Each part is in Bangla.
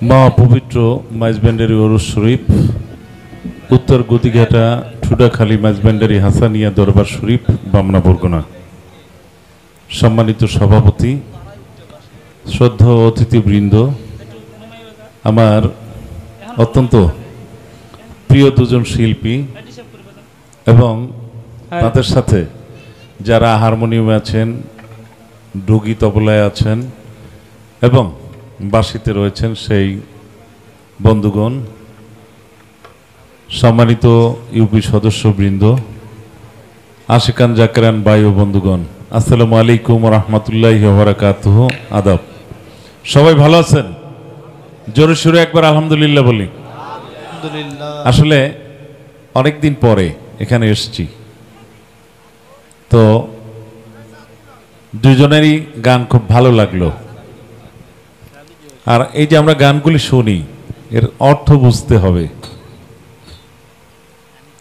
মা পবিত্র মাইজবান্ডারি ওরস শরীফ, উত্তর গদিঘাটা ঠুডাখালী মাইজবান্ডারি হাসানিয়া দরবার শরীফ, বামনা বরগুনা। সম্মানিত সভাপতি, শ্রদ্ধেয় অতিথিবৃন্দ, আমার অত্যন্ত প্রিয় দুজন শিল্পী এবং তাদের সাথে যারা হারমোনিয়ামে আছেন, ডুগি তবলায় আছেন এবং বাঁশিতে রয়েছেন সেই বন্ধুগণ, সম্মানিত ইউপি সদস্যবৃন্দ, আশিকান জাকেরান ভাই ও বন্ধুগণ, আসসালামু আলাইকুম ওয়া রাহমাতুল্লাহি ওয়া বারাকাতুহু। আদাব। সবাই ভালো আছেন? জোরে সুরে একবার আলহামদুলিল্লাহ বলি। আসলে অনেকদিন পরে এখানে এসেছি, তো দুজনেরই গান খুব ভালো লাগলো। আর এই যে আমরা গানগুলি শুনি, এর অর্থ বুঝতে হবে।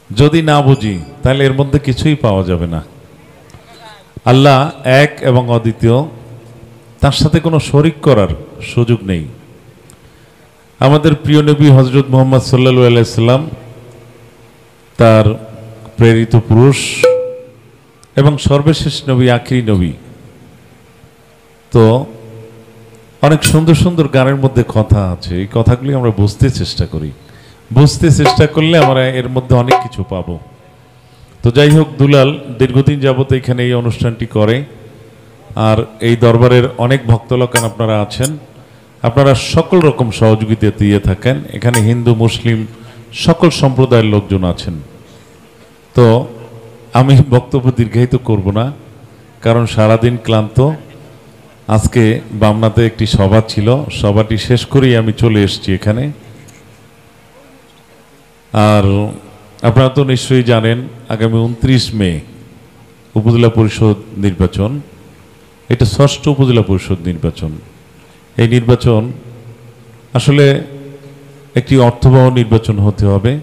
যদি না বুঝি তাহলে এর মধ্যে কিছুই পাওয়া যাবে না। আল্লাহ এক এবং অদ্বিতীয়, তার সাথে কোনো শরিক করার সুযোগ নেই। আমাদের প্রিয় নবী হযরত মুহাম্মদ সাল্লাল্লাহু আলাইহি সাল্লাম তার প্রেরিত পুরুষ এবং সর্বশেষ নবী, আখিরি নবী। তো অনেক সুন্দর সুন্দর গানের মধ্যে কথা আছে, এই কথাগুলি আমরা বুঝতে চেষ্টা করি। বুঝতে চেষ্টা করলে আমরা এর মধ্যে অনেক কিছু পাবো। তো যাই হোক, দুলাল দীর্ঘদিন যাবত এখানে এই অনুষ্ঠানটি করে, আর এই দরবারের অনেক ভক্তলোকান আপনারা আছেন, আপনারা সকল রকম সহযোগিতা দিয়ে থাকেন। এখানে হিন্দু মুসলিম সকল সম্প্রদায়ের লোকজন আছেন। তো আমি বক্তব্য দীর্ঘায়িত করব না, কারণ সারাদিন ক্লান্ত। আজকে বামনাতে একটি সভা ছিল, সভাটি শেষ করেই আমি চলে এসেছি এখানে। আর আপনারা তো নিশ্চয়ই জানেন, আগামী 29 মে উপজেলা পরিষদ নির্বাচন। এটা 6ষ্ঠ উপজেলা পরিষদ নির্বাচন। এই নির্বাচন আসলে একটি অর্থবহ নির্বাচন হতে হবে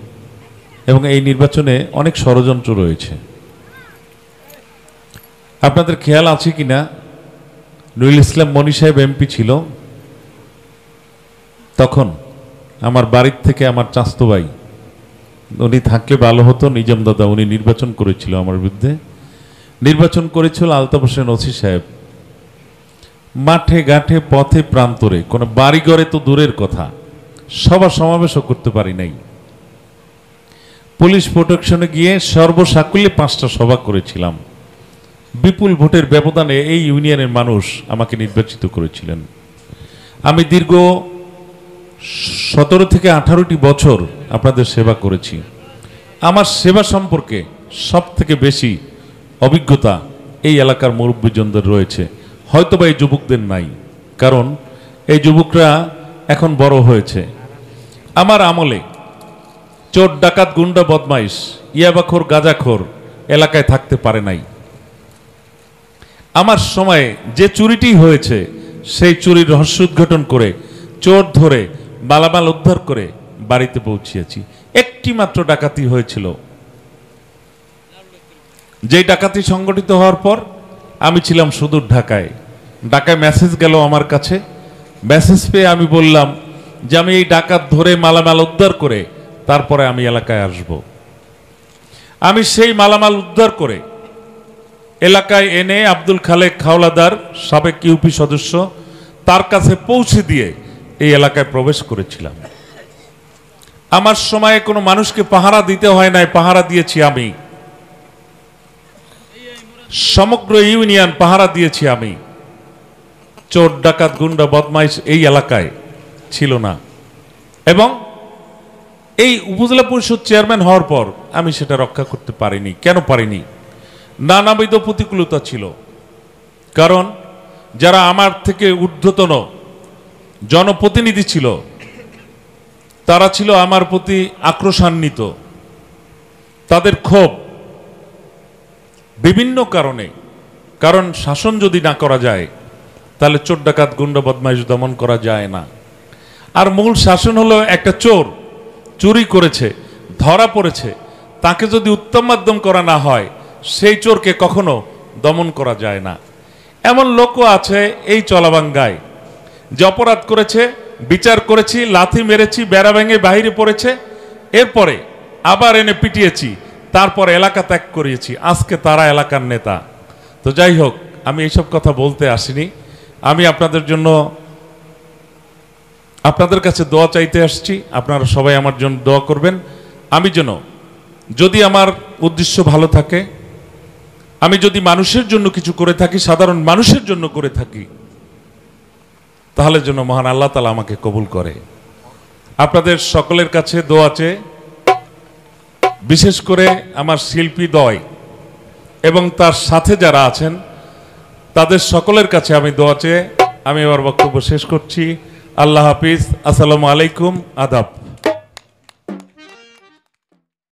এবং এই নির্বাচনে অনেক ষড়যন্ত্র রয়েছে। আপনাদের খেয়াল আছে কিনা, নুরুল ইসলাম মনি সাহেব এমপি ছিল, তখন আমার বাড়ির থেকে আমার চাচতো ভাই, উনি থাকলে ভালো হতো, নিজাম দাদা, উনি নির্বাচন করেছিল আমার বিরুদ্ধে। নির্বাচন করেছিল আলতাফ হোসেন ওসি সাহেব। মাঠে ঘাটে পথে প্রান্তরে, কোনো বাড়িঘরে তো দূরের কথা, সভা সমাবেশও করতে পারি নাই। পুলিশ প্রোটেকশনে গিয়ে সর্বসাকুল্যে 5টা সভা করেছিলাম। বিপুল ভোটের ব্যবধানে এই ইউনিয়নের মানুষ আমাকে নির্বাচিত করেছিলেন। আমি দীর্ঘ 17 থেকে 18টি বছর আপনাদের সেবা করেছি। আমার সেবা সম্পর্কে সব থেকে বেশি অভিজ্ঞতা এই এলাকার মুরব্বীজনদের রয়েছে, হয়তোবা এই যুবকদের নাই, কারণ এই যুবকরা এখন বড় হয়েছে। আমার আমলে চোর ডাকাত গুন্ডা বদমাইশ ইয়াবাখোর গাঁজাখোর এলাকায় থাকতে পারে নাই। আমার সময়ে যে চুরিটি হয়েছে, সেই চুরির রহস্য উদ্ঘাটন করে চোর ধরে মালামাল উদ্ধার করে বাড়িতে পৌঁছিয়েছি। একটি মাত্র ডাকাতি হয়েছিল, যেই ডাকাতি সংগঠিত হওয়ার পর আমি ছিলাম সুদূর ঢাকায়। ঢাকায় মেসেজ গেল আমার কাছে, মেসেজ পেয়ে আমি বললাম যে আমি এই ডাকাত ধরে মালামাল উদ্ধার করে তারপরে আমি এলাকায় আসব। আমি সেই মালামাল উদ্ধার করে এলাকায় এনে আব্দুল খালেক খাওলাদার, সাবেক ইউপি সদস্য, তার কাছে পৌঁছে দিয়ে এই এলাকায় প্রবেশ করেছিলাম। আমার সময়ে কোনো মানুষকে পাহারা দিতে হয় নাই, পাহারা দিয়েছি আমি। সমগ্র ইউনিয়ন পাহারা দিয়েছি আমি। চোর ডাকাত গুন্ডা বদমাইশ এই এলাকায় ছিল না। এবং এই উপজেলা পরিষদ চেয়ারম্যান হওয়ার পর আমি সেটা রক্ষা করতে পারিনি। কেন পারিনি? নানাবিধ প্রতিকূলতা ছিল। কারণ যারা আমার থেকে ঊর্ধ্বতন জনপ্রতিনিধি ছিল, তারা ছিল আমার প্রতি আক্রোশান্বিত। তাদের ক্ষোভ বিভিন্ন কারণে, কারণ শাসন যদি না করা যায় তাহলে চোর ডাকাত গুন্ডা বদমাইশ দমন করা যায় না। আর মূল শাসন হলো একটা চোর চুরি করেছে, ধরা পড়েছে, তাকে যদি উত্তম মাধ্যম করা না হয়, সেই চোরকে কখনো দমন করা যায় না। এমন লোকও আছে এই চলাবাঙ্গায় যে অপরাধ করেছে বিচার করেছি, লাথি মেরেছি, বেড়া ভেঙে বাইরে পড়েছে, এরপরে আবার এনে পিটিয়েছি, তারপর এলাকা ত্যাগ করিয়েছি, আজকে তারা এলাকার নেতা। তো যাই হোক, আমি এইসব কথা বলতে আসিনি। আমি আপনাদের জন্য, আপনাদের কাছে দোয়া চাইতে আসছি। আপনারা সবাই আমার জন্য দোয়া করবেন। আমি যেন, যদি আমার উদ্দেশ্য ভালো থাকে, আমি যদি মানুষের জন্য কিছু করে থাকি, সাধারণ মানুষের জন্য করে থাকি, তাহলে যেন মহান আল্লাহ তাআলা আমাকে কবুল করে। আপনাদের সকলের কাছে দোয়া চেয়ে, বিশেষ করে আমার শিল্পী দ্বয় এবং তার সাথে যারা আছেন তাদের সকলের কাছে আমি দোয়া চেয়ে আমি আমার বক্তব্য শেষ করছি। আল্লাহ হাফিজ। আসসালামু আলাইকুম। আদাব।